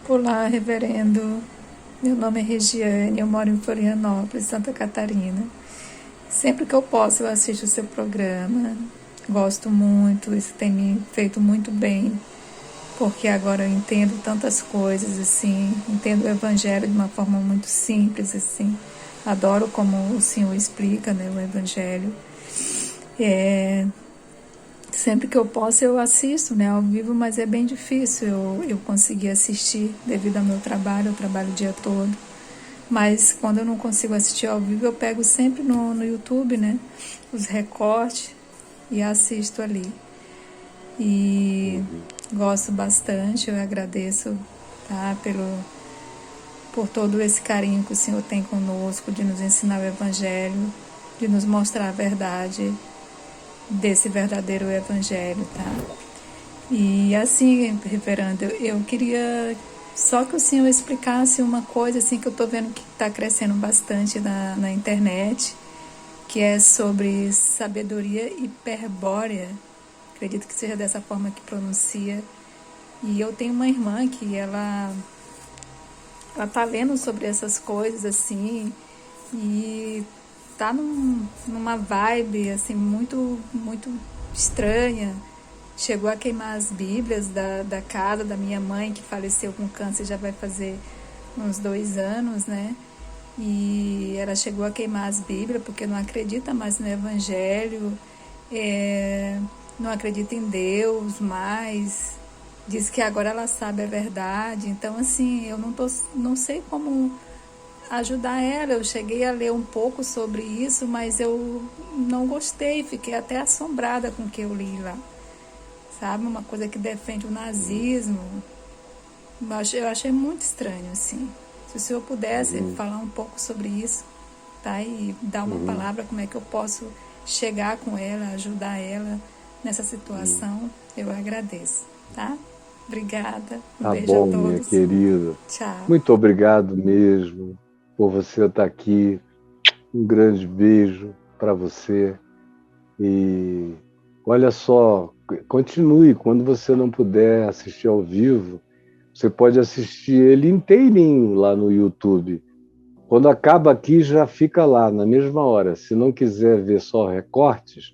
Olá, reverendo. Meu nome é Regiane, eu moro em Florianópolis, Santa Catarina. Sempre que eu posso, eu assisto o seu programa. Gosto muito, isso tem me feito muito bem, porque agora eu entendo tantas coisas, assim, entendo o Evangelho de uma forma muito simples, assim. Adoro como o Senhor explica, né, o Evangelho. Sempre que eu posso eu assisto, né, ao vivo, mas é bem difícil eu conseguir assistir devido ao meu trabalho, eu trabalho o dia todo. Mas quando eu não consigo assistir ao vivo, eu pego sempre no YouTube, né, os recortes e assisto ali. E Uhum. gosto bastante, eu agradeço, tá, por todo esse carinho que o Senhor tem conosco, de nos ensinar o Evangelho, de nos mostrar a verdade desse verdadeiro Evangelho, tá? E assim, reverendo, eu queria só que o senhor explicasse uma coisa assim que eu estou vendo que está crescendo bastante na internet, que é sobre sabedoria hiperbórea. Acredito que seja dessa forma que pronuncia. E eu tenho uma irmã que ela tá lendo sobre essas coisas assim e tá numa vibe assim muito estranha. Chegou a queimar as bíblias da casa da minha mãe, que faleceu com câncer, já vai fazer uns 2 anos, né? E ela chegou a queimar as bíblias porque não acredita mais no Evangelho, não acredita em Deus mais, diz que agora ela sabe a verdade. Então, assim, eu não sei como ajudar ela. Eu cheguei a ler um pouco sobre isso, mas eu não gostei, fiquei até assombrada com o que eu li lá. Sabe? Uma coisa que defende o nazismo. Eu achei muito estranho, assim. Se o senhor pudesse Uhum. falar um pouco sobre isso, tá? E dar uma Uhum. palavra, como é que eu posso chegar com ela, ajudar ela nessa Uhum. situação, eu agradeço, tá? Obrigada. Um Tá beijo a bom, minha todos. querida. Tchau. Muito obrigado mesmo por você estar aqui. Um grande beijo para você. E olha só, continue. Quando você não puder assistir ao vivo, você pode assistir ele inteirinho lá no YouTube. Quando acaba aqui, já fica lá na mesma hora. Se não quiser ver só recortes,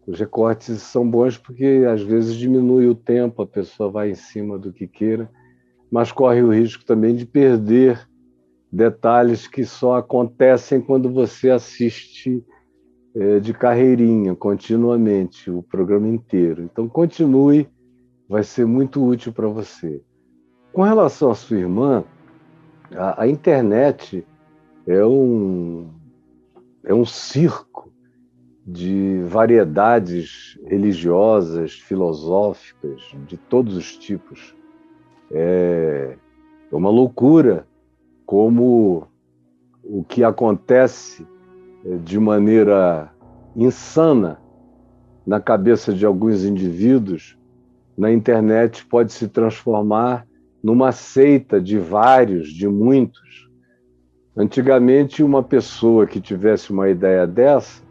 os recortes são bons porque às vezes diminui o tempo, a pessoa vai em cima do que queira, mas corre o risco também de perder detalhes que só acontecem quando você assiste de carreirinha, continuamente, o programa inteiro. Então, continue, vai ser muito útil para você. Com relação à sua irmã, a internet é é um circo de variedades religiosas, filosóficas, de todos os tipos. É uma loucura como o que acontece de maneira insana na cabeça de alguns indivíduos na internet pode se transformar numa seita de vários, de muitos. Antigamente, uma pessoa que tivesse uma ideia dessa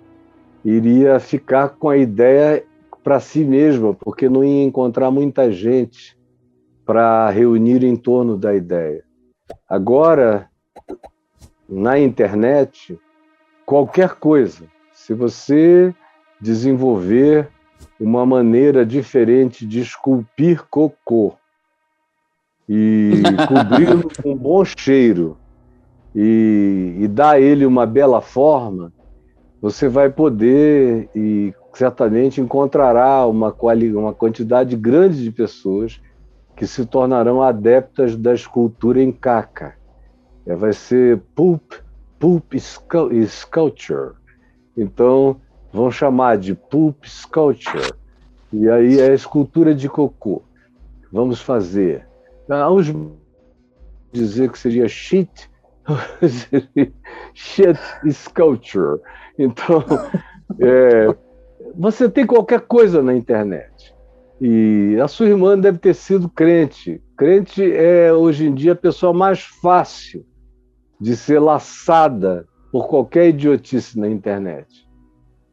iria ficar com a ideia para si mesma, porque não ia encontrar muita gente para reunir em torno da ideia. Agora, na internet, qualquer coisa, se você desenvolver uma maneira diferente de esculpir cocô e cobri-lo com bom cheiro e dar a ele uma bela forma, você vai poder e certamente encontrará uma quantidade grande de pessoas que se tornarão adeptas da escultura em caca. Vai ser pulp sculpture. Então, vão chamar de pulp sculpture. E aí é a escultura de cocô. Vamos fazer. Uns dizer que seria shit sculpture. Então, é, você tem qualquer coisa na internet. E a sua irmã deve ter sido crente. Crente é, hoje em dia, a pessoa mais fácil de ser laçada por qualquer idiotice na internet.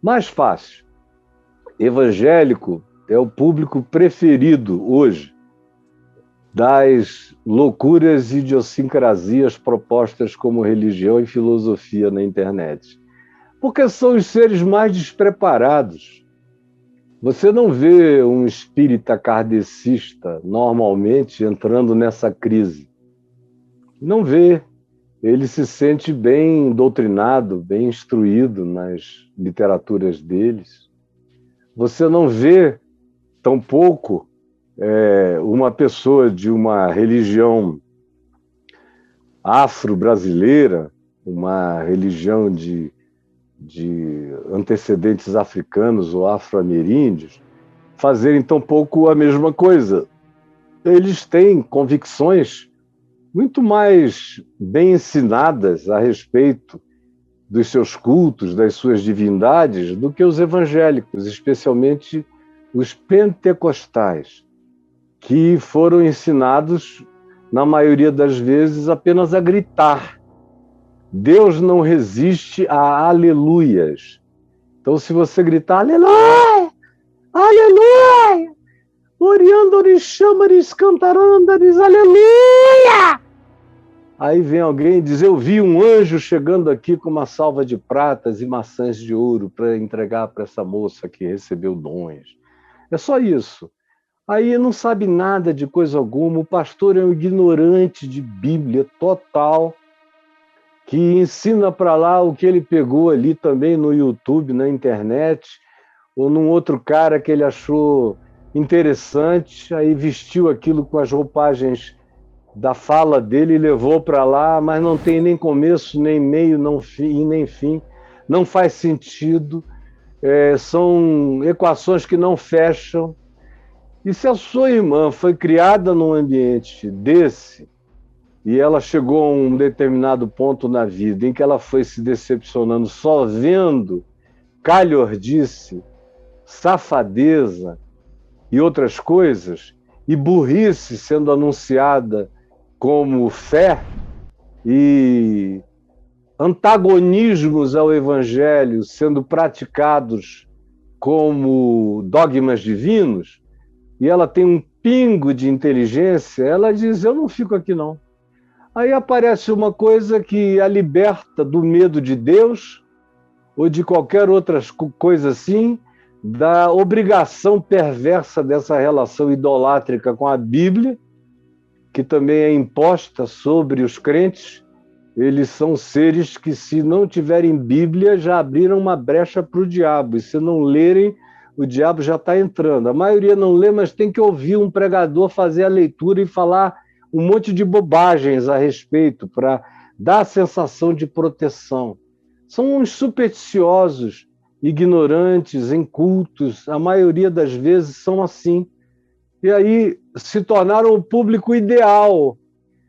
Mais fácil. Evangélico é o público preferido hoje. das loucuras e idiosincrasias propostas como religião e filosofia na internet. Porque são os seres mais despreparados. Você não vê um espírita kardecista, normalmente, entrando nessa crise. Não vê. Ele se sente bem doutrinado, bem instruído nas literaturas deles. Você não vê, tampouco, uma pessoa de uma religião afro-brasileira, uma religião de antecedentes africanos ou afro-ameríndios, fazerem tampouco a mesma coisa. Eles têm convicções muito mais bem ensinadas a respeito dos seus cultos, das suas divindades, do que os evangélicos, especialmente os pentecostais, que foram ensinados, na maioria das vezes, apenas a gritar. Deus não resiste a aleluias. Então, se você gritar aleluia, aleluia, oriandoris, chamaris, cantarandaris, aleluia, aí vem alguém e diz, eu vi um anjo chegando aqui com uma salva de pratas e maçãs de ouro para entregar para essa moça que recebeu dons. É só isso. Aí não sabe nada de coisa alguma, o pastor é um ignorante de Bíblia total, que ensina para lá o que ele pegou ali também no YouTube, na internet, ou num outro cara que ele achou interessante, aí vestiu aquilo com as roupagens da fala dele e levou para lá, mas não tem nem começo, nem meio, nem fim, não faz sentido, são equações que não fecham. E se a sua irmã foi criada num ambiente desse, e ela chegou a um determinado ponto na vida em que ela foi se decepcionando só vendo calhordice, safadeza e outras coisas, e burrice sendo anunciada como fé, e antagonismos ao evangelho sendo praticados como dogmas divinos, e ela tem um pingo de inteligência, ela diz, eu não fico aqui não. Aí aparece uma coisa que a liberta do medo de Deus ou de qualquer outra coisa assim, da obrigação perversa dessa relação idolátrica com a Bíblia, que também é imposta sobre os crentes. Eles são seres que, se não tiverem Bíblia, já abriram uma brecha para o diabo, e se não lerem, o diabo já está entrando. A maioria não lê, mas tem que ouvir um pregador fazer a leitura e falar um monte de bobagens a respeito, para dar a sensação de proteção. São uns supersticiosos, ignorantes, incultos, a maioria das vezes são assim. E aí se tornaram o público ideal.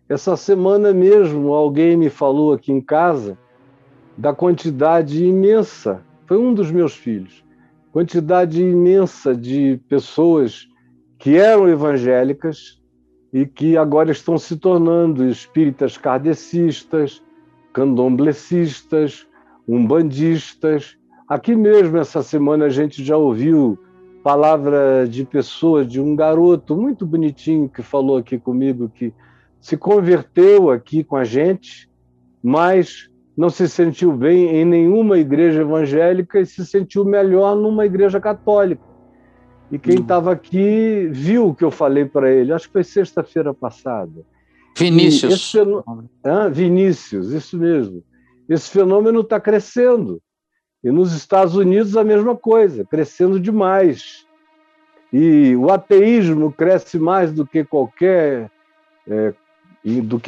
Essa semana mesmo, alguém me falou aqui em casa da quantidade imensa, foi um dos meus filhos, quantidade imensa de pessoas que eram evangélicas e que agora estão se tornando espíritas kardecistas, candomblecistas, umbandistas. Aqui mesmo, essa semana, a gente já ouviu palavra de pessoa, de um garoto muito bonitinho que falou aqui comigo, que se converteu aqui com a gente, mas não se sentiu bem em nenhuma igreja evangélica e se sentiu melhor numa igreja católica. E quem estava aqui viu o que eu falei para ele, acho que foi sexta-feira passada. Vinícius. Vinícius, isso mesmo. Esse fenômeno está crescendo. E nos Estados Unidos a mesma coisa, crescendo demais. E o ateísmo cresce mais do que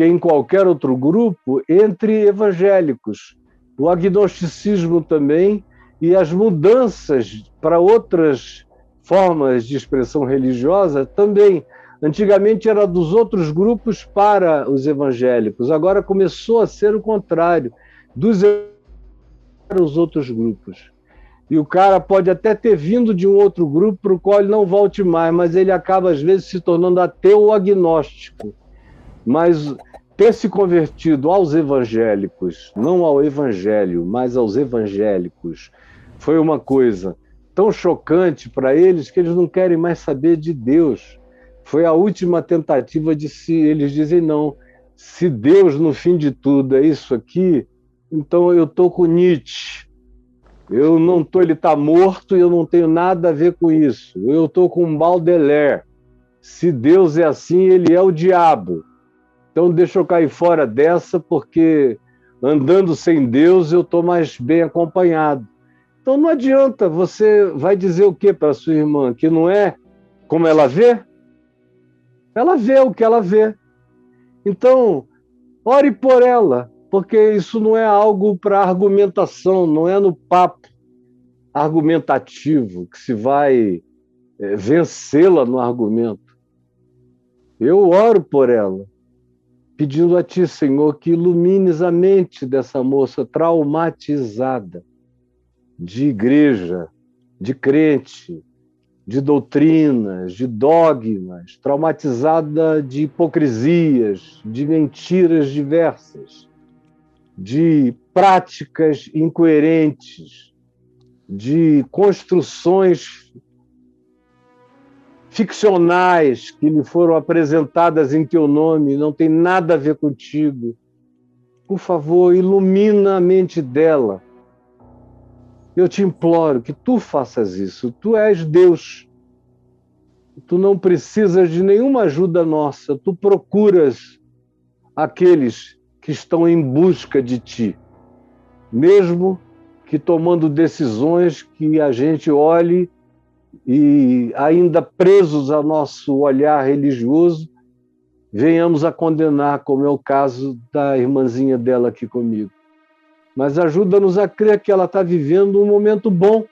em qualquer outro grupo entre evangélicos. O agnosticismo também, e as mudanças para outras formas de expressão religiosa também. Antigamente era dos outros grupos para os evangélicos, agora começou a ser o contrário, dos para os outros grupos. E o cara pode até ter vindo de um outro grupo para o qual ele não volte mais, mas ele acaba às vezes se tornando ateu ou agnóstico. Mas ter se convertido aos evangélicos, não ao evangelho, mas aos evangélicos, foi uma coisa tão chocante para eles que eles não querem mais saber de Deus. Foi a última tentativa de se... Eles dizem, não, se Deus, no fim de tudo, é isso aqui, então eu estou com Nietzsche. Eu não estou, ele está morto e eu não tenho nada a ver com isso. Eu estou com Baudelaire. Se Deus é assim, ele é o diabo. Então deixa eu cair fora dessa, porque andando sem Deus eu estou mais bem acompanhado. Então não adianta, você vai dizer o que para sua irmã? Que não é como ela vê? Ela vê o que ela vê. Então, ore por ela, porque isso não é algo para argumentação, não é no papo argumentativo que se vai vencê-la no argumento. Eu oro por ela, pedindo a Ti, Senhor, que ilumines a mente dessa moça traumatizada de igreja, de crente, de doutrinas, de dogmas, traumatizada de hipocrisias, de mentiras diversas, de práticas incoerentes, de construções ficcionais que lhe foram apresentadas em teu nome, não tem nada a ver contigo. Por favor, ilumina a mente dela. Eu te imploro que tu faças isso. Tu és Deus. Tu não precisas de nenhuma ajuda nossa. Tu procuras aqueles que estão em busca de ti. Mesmo que tomando decisões que a gente olhe e ainda presos ao nosso olhar religioso, venhamos a condenar, como é o caso da irmãzinha dela aqui comigo. Mas ajuda-nos a crer que ela está vivendo um momento bom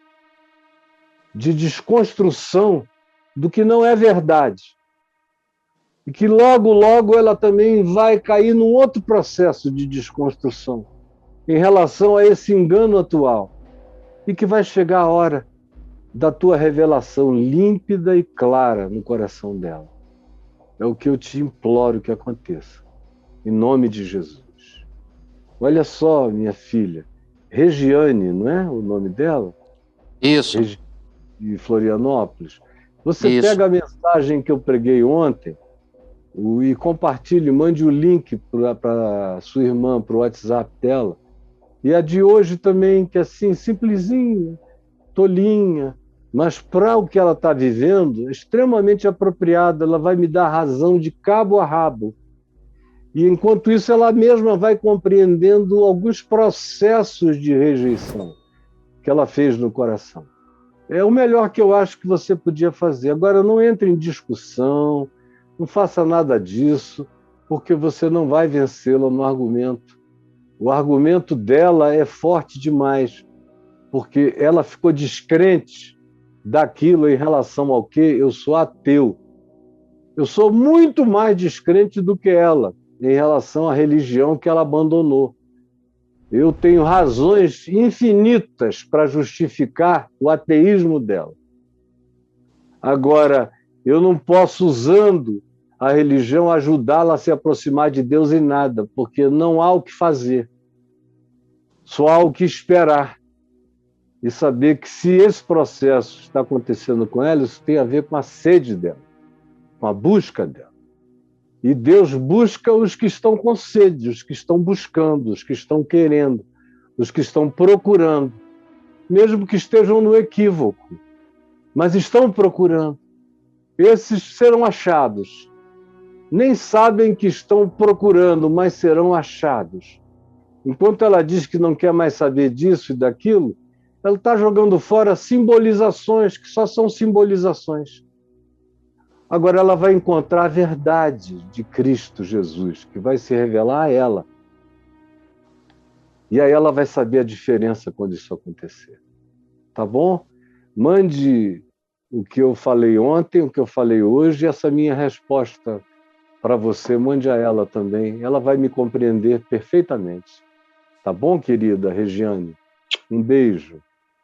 de desconstrução do que não é verdade. E que logo, logo ela também vai cair num outro processo de desconstrução em relação a esse engano atual. E que vai chegar a hora da tua revelação límpida e clara no coração dela. É o que eu te imploro que aconteça. Em nome de Jesus. Olha só, minha filha, Regiane, não é o nome dela? Isso. De Florianópolis. Você Isso. pega a mensagem que eu preguei ontem e compartilhe, mande o link para sua irmã, para o WhatsApp dela. E a de hoje também, que é assim, simplesinha, tolinha, mas para o que ela está vivendo, extremamente apropriada, ela vai me dar razão de cabo a rabo. E, enquanto isso, ela mesma vai compreendendo alguns processos de rejeição que ela fez no coração. É o melhor que eu acho que você podia fazer. Agora, não entre em discussão, não faça nada disso, porque você não vai vencê-la no argumento. O argumento dela é forte demais, porque ela ficou descrente daquilo em relação ao que eu sou ateu. Eu sou muito mais descrente do que ela em relação à religião que ela abandonou. Eu tenho razões infinitas para justificar o ateísmo dela. Agora, eu não posso, usando a religião, ajudá-la a se aproximar de Deus em nada, porque não há o que fazer. Só há o que esperar. E saber que se esse processo está acontecendo com ela, isso tem a ver com a sede dela, com a busca dela. E Deus busca os que estão com sede, os que estão buscando, os que estão querendo, os que estão procurando, mesmo que estejam no equívoco, mas estão procurando. Esses serão achados. Nem sabem que estão procurando, mas serão achados. Enquanto ela diz que não quer mais saber disso e daquilo, ela está jogando fora simbolizações que só são simbolizações. Agora ela vai encontrar a verdade de Cristo Jesus, que vai se revelar a ela. E aí ela vai saber a diferença quando isso acontecer. Tá bom? Mande o que eu falei ontem, o que eu falei hoje, e essa minha resposta para você, mande a ela também. Ela vai me compreender perfeitamente. Tá bom, querida Regiane? Um beijo.